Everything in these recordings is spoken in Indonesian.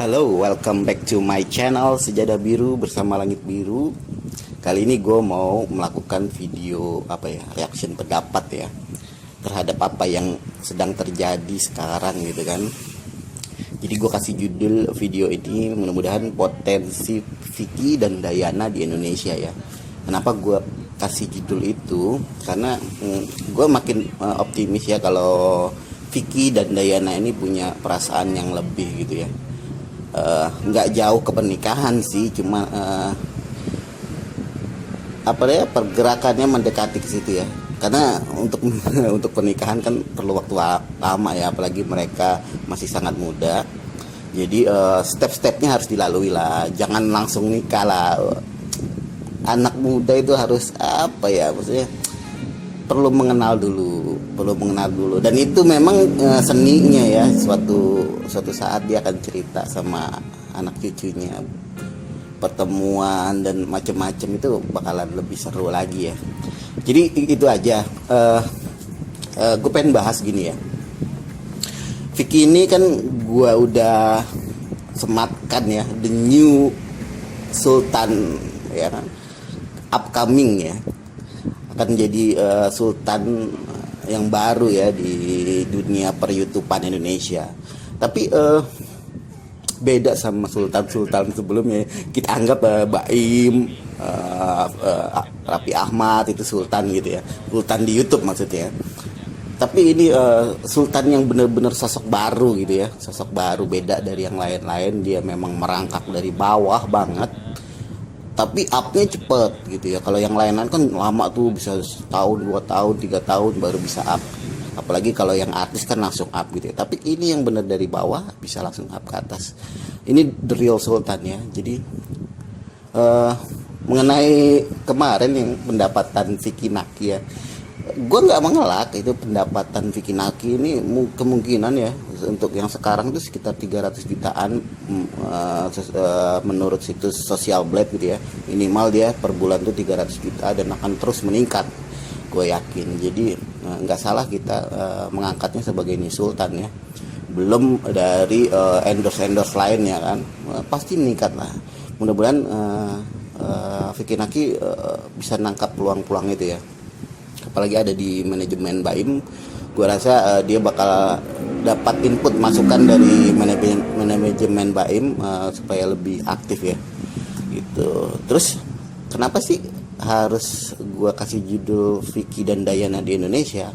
Halo, welcome back to my channel Sejadah Biru bersama Langit Biru. Kali ini gue mau melakukan video reaction pendapat ya terhadap apa yang sedang terjadi sekarang gitu kan. Jadi gue kasih judul video ini mudah-mudahan potensi Vicky dan Dayana di Indonesia ya. Kenapa gue kasih judul itu? Karena gue makin optimis ya kalau Vicky dan Dayana ini punya perasaan yang lebih gitu ya. Nggak jauh ke pernikahan sih, cuma pergerakannya mendekati ke situ ya. Karena untuk untuk pernikahan kan perlu waktu lama ya, apalagi mereka masih sangat muda. Jadi step-stepnya harus dilalui lah, jangan langsung nikah lah. Anak muda itu harus maksudnya perlu mengenal dulu, dan itu memang seninya ya. Suatu saat dia akan cerita sama anak cucunya, pertemuan dan macam-macam itu bakalan lebih seru lagi ya. Jadi itu aja. Gue pengen bahas gini ya. Vicky ini kan gue udah sematkan ya, the new sultan ya kan, upcoming ya, akan jadi sultan yang baru ya di dunia per-YouTubean Indonesia. Tapi beda sama sultan-sultan sebelumnya. Kita anggap Baim, Raffi Ahmad itu sultan gitu ya, sultan di YouTube maksudnya. Tapi ini sultan yang benar-benar sosok baru gitu ya, sosok baru, beda dari yang lain-lain. Dia memang merangkak dari bawah banget, tapi up-nya cepet gitu ya. Kalau yang lain-lain kan lama tuh, bisa setahun, 2 tahun, 3 tahun baru bisa up. Apalagi kalau yang artis kan langsung up gitu ya. Tapi ini yang benar dari bawah bisa langsung up ke atas. Ini the real sultan ya. Jadi mengenai kemarin yang pendapatan Vicky Naki ya, gue nggak mengelak itu pendapatan Vicky Naki ini kemungkinan ya untuk yang sekarang itu sekitar 300 jutaan menurut situs Social Blade gitu ya. Minimal dia per bulan tuh 300 juta dan akan terus meningkat, gue yakin. Jadi nggak salah kita mengangkatnya sebagai ini sultan ya. Belum dari endorse lainnya kan, pasti meningkat lah. Mudah-mudahan Vicky Naki bisa nangkap peluang-peluang itu ya. Apalagi ada di manajemen Baim, gue rasa dia bakal dapat input masukan dari manajemen Baim supaya lebih aktif ya gitu. Terus kenapa sih harus gue kasih judul Vicky dan Dayana di Indonesia?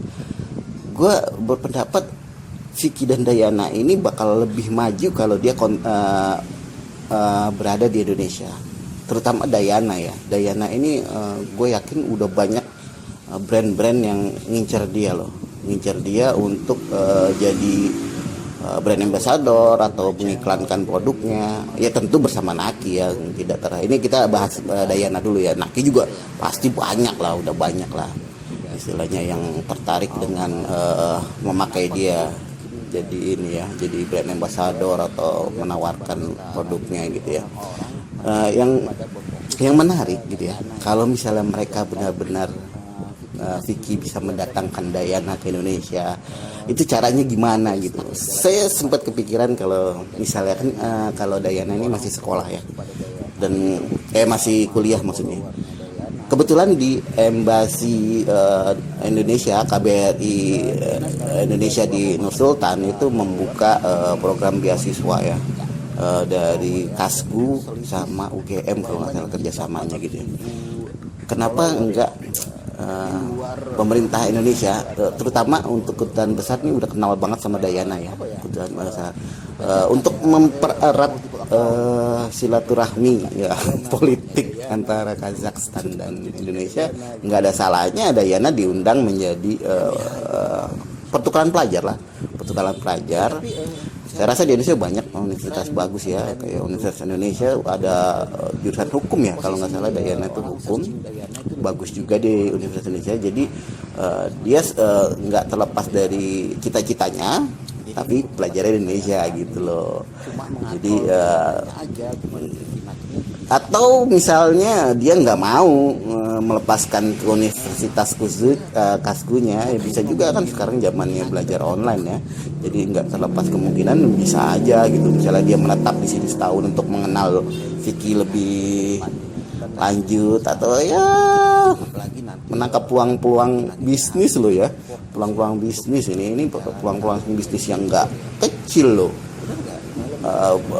Gue berpendapat Vicky dan Dayana ini bakal lebih maju kalau dia berada di Indonesia, terutama Dayana ya. Dayana ini gue yakin udah banyak brand-brand yang ngincer dia untuk jadi brand ambassador atau mengiklankan produknya ya, tentu bersama Naki ya. Ini kita bahas Dayana dulu ya. Naki juga pasti udah banyak lah istilahnya yang tertarik dengan memakai dia jadi brand ambassador atau menawarkan produknya gitu ya. Yang menarik gitu ya, kalau misalnya mereka benar-benar Vicky bisa mendatangkan Dayana ke Indonesia, itu caranya gimana gitu. Saya sempat kepikiran kalau misalnya kan kalau Dayana ini masih sekolah ya, dan masih kuliah maksudnya. Kebetulan di Embassy Indonesia, KBRI Indonesia di Nur Sultan itu membuka program beasiswa ya, dari Kasgu sama UGM kalau nggak salah kerjasamanya gitu ya. Kenapa enggak pemerintah Indonesia, terutama untuk kedutaan besar ini udah kenal banget sama Dayana ya, kedutaan besar, untuk mempererat silaturahmi ya politik antara Kazakhstan dan Indonesia. Nggak ada salahnya Dayana diundang menjadi pertukaran pelajar. Saya rasa di Indonesia banyak universitas bagus ya, kayak Universitas Indonesia ada jurusan hukum ya kalau nggak salah. Dayana itu hukum, bagus juga di Universitas Indonesia. Jadi dia nggak terlepas dari cita-citanya tapi pelajaran Indonesia gitu loh. Jadi atau misalnya dia nggak mau melepaskan ke universitas khusus kaskunya, ya bisa juga kan sekarang zamannya belajar online ya. Jadi nggak terlepas kemungkinan bisa aja gitu, misalnya dia menetap di sini setahun untuk mengenal Vicky lebih lanjut, atau ya menangkap peluang-peluang bisnis loh ya, peluang-peluang bisnis ini peluang-peluang bisnis yang nggak kecil loh.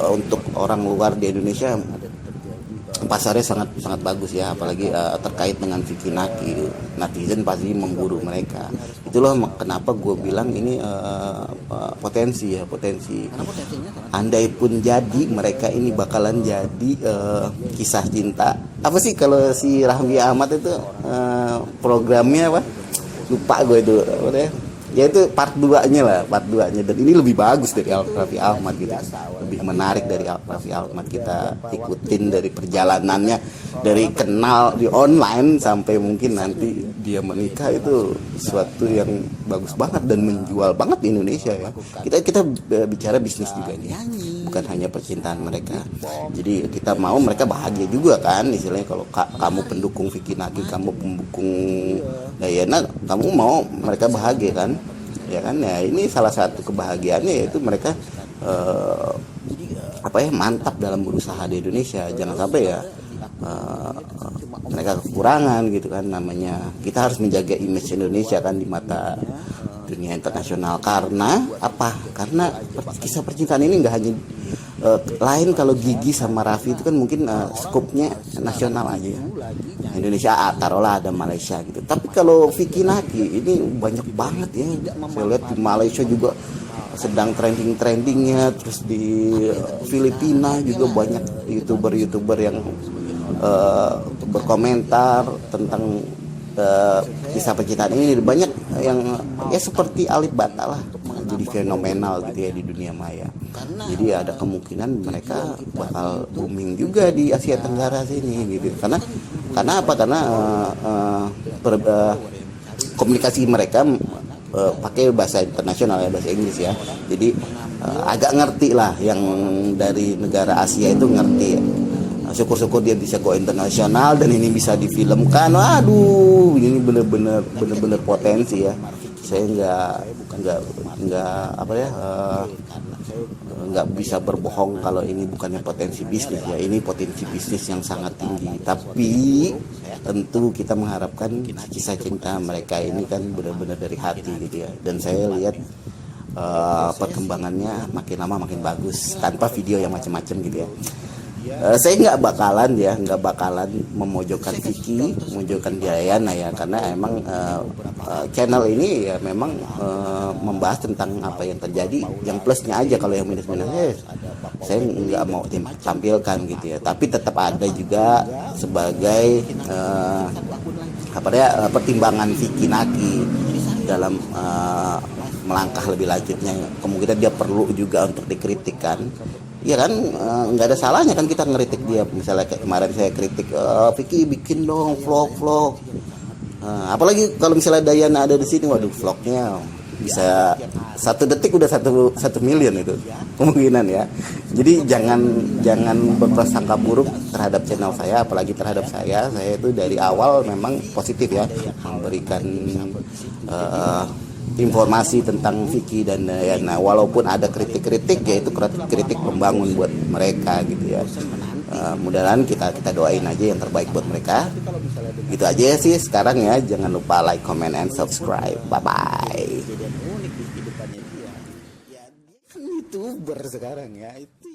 Untuk orang luar di Indonesia pasarnya sangat sangat bagus ya, apalagi terkait dengan Vicky Naki, netizen pasti memburu mereka. Itulah kenapa gue bilang ini potensi. Andai pun jadi mereka ini bakalan jadi kisah cinta. Apa sih kalau si Raffi Ahmad itu programnya apa? Lupa gue itu. Ya itu part 2-nya dan ini lebih bagus dari Raffi Ahmad gitu, lebih menarik dari Raffi Ahmad. Kita ikutin dari perjalanannya, dari kenal di online sampai mungkin nanti dia menikah, itu sesuatu yang bagus banget dan menjual banget di Indonesia ya. Kita bicara bisnis juga nih, bukan hanya percintaan mereka. Jadi kita mau mereka bahagia juga kan, istilahnya kalau kamu pendukung Vicky Naki, kamu pendukung Dayana, kamu mau mereka bahagia kan, ya kan. Ya ini salah satu kebahagiaannya, yaitu mereka mantap dalam berusaha di Indonesia. Jangan sampai ya mereka kekurangan gitu kan. Namanya kita harus menjaga image Indonesia kan di mata dunia internasional. Karena apa? Karena kisah percintaan ini nggak hanya lain. Kalau Gigi sama Raffi itu kan mungkin skupnya nasional aja ya. Indonesia taruhlah ada Malaysia gitu. Tapi kalau Vicky Naki ini banyak banget ya. Saya lihat di Malaysia juga sedang trendingnya, terus di Filipina juga banyak youtuber yang berkomentar tentang kisah percintaan ini. Banyak yang ya seperti Alif Bata lah, jadi fenomenal gitu ya di dunia maya. Jadi ada kemungkinan mereka bakal booming juga di Asia Tenggara sini gitu. Karena apa? Karena komunikasi mereka pakai bahasa internasional ya, bahasa Inggris ya. Jadi agak ngerti lah, yang dari negara Asia itu ngerti ya. Syukur-syukur dia bisa go internasional dan ini bisa difilmkan. Waduh, ini bener-bener potensi ya. Saya nggak bisa berbohong kalau ini bukannya potensi bisnis ya. Ini potensi bisnis yang sangat tinggi. Tapi tentu kita mengharapkan kisah cinta mereka ini kan benar-benar dari hati gitu ya. Dan saya lihat perkembangannya makin lama makin bagus, tanpa video yang macam-macam gitu ya. Saya nggak bakalan memojokkan Vicky, memojokkan Dayana ya, karena emang channel ini ya memang membahas tentang apa yang terjadi, yang plusnya aja. Kalau yang minus-minusnya saya nggak mau tampilkan gitu ya. Tapi tetap ada juga sebagai pertimbangan Vicky Naki dalam melangkah lebih lanjutnya. Kemungkinan dia perlu juga untuk dikritikkan. Ya kan, nggak ada salahnya kan kita ngeritik dia. Misalnya kayak kemarin saya kritik, Vicky bikin dong vlog. Apalagi kalau misalnya Dayana ada di sini, waduh, vlognya bisa 1 detik udah 1 miliar itu kemungkinan ya. Jadi jangan berprasangka buruk terhadap channel saya, apalagi terhadap saya. Saya itu dari awal memang positif ya, memberikan informasi tentang Vicky dan Dayana. Walaupun ada kritik-kritik, yaitu kritik membangun buat mereka gitu ya. Mudah-mudahan kita doain aja yang terbaik buat mereka. Gitu aja sih sekarang ya. Jangan lupa like, comment, and subscribe. Bye-bye. YouTuber sekarang ya itu.